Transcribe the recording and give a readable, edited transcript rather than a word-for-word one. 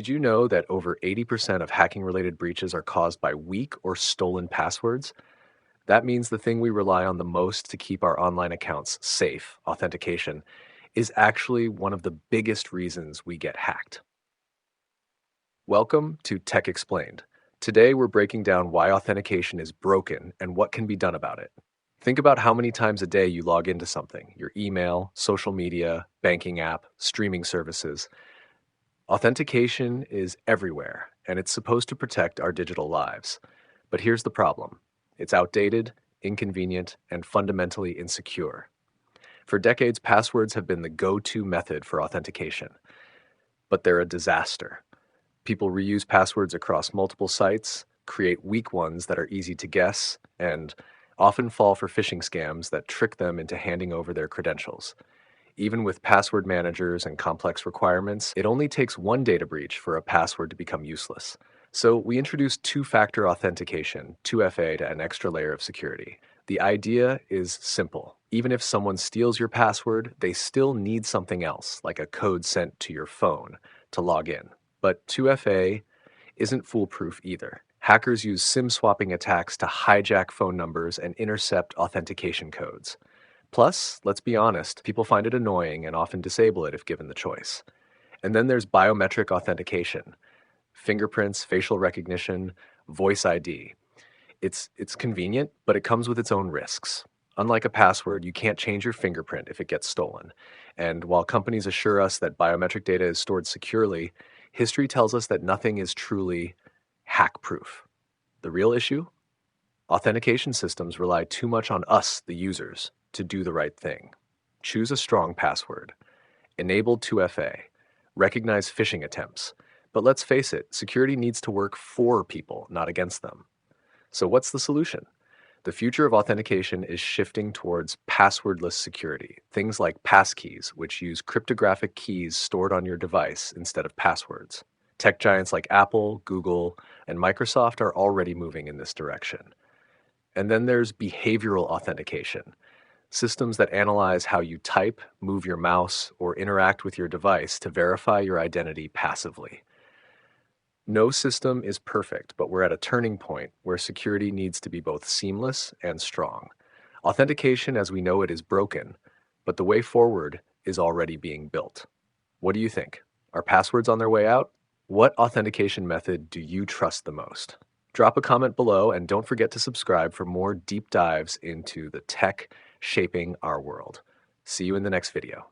Did you know that over 80% of hacking related breaches are caused by weak or stolen passwords? That means the thing we rely on the most to keep our online accounts safe, authentication, is actually one of the biggest reasons we get hacked. Welcome to Tech Explained. Today we're breaking down why authentication is broken and what can be done about it. Think about how many times a day you log into something your email, social media, banking app, streaming services. Authentication is everywhere, and it's supposed to protect our digital lives. But here's the problem: it's outdated, inconvenient, and fundamentally insecure. For decades, passwords have been the go to method for authentication, but they're a disaster. People reuse passwords across multiple sites, create weak ones that are easy to guess, and often fall for phishing scams that trick them into handing over their credentials. Even with password managers and complex requirements, it only takes one data breach for a password to become useless. So we introduced two-factor authentication, 2FA, to an extra layer of security. The idea is simple. Even if someone steals your password, they still need something else, like a code sent to your phone, to log in. But 2FA isn't foolproof either. Hackers use SIM swapping attacks to hijack phone numbers and intercept authentication codes. Plus, let's be honest, people find it annoying and often disable it if given the choice. And then there's biometric authentication: fingerprints, facial recognition, voice ID. It's convenient, but it comes with its own risks. Unlike a password, you can't change your fingerprint if it gets stolen. And while companies assure us that biometric data is stored securely, history tells us that nothing is truly hack proof. The real issue? Authentication systems rely too much on us, the users, to do the right thing. Choose a strong password. Enable 2FA. Recognize phishing attempts. But let's face it, security needs to work for people, not against them. So what's the solution? The future of authentication is shifting towards passwordless security, things like passkeys, which use cryptographic keys stored on your device instead of passwords. Tech giants like Apple, Google, and Microsoft are already moving in this direction. And then there's behavioral authentication: systems that analyze how you type, move your mouse, or interact with your device to verify your identity passively. No system is perfect, but we're at a turning point where security needs to be both seamless and strong. Authentication as we know it is broken, but the way forward is already being built. What do you think? Are passwords on their way out? What authentication method do you trust the most? Drop a comment below and don't forget to subscribe for more deep dives into the tech shaping our world. See you in the next video.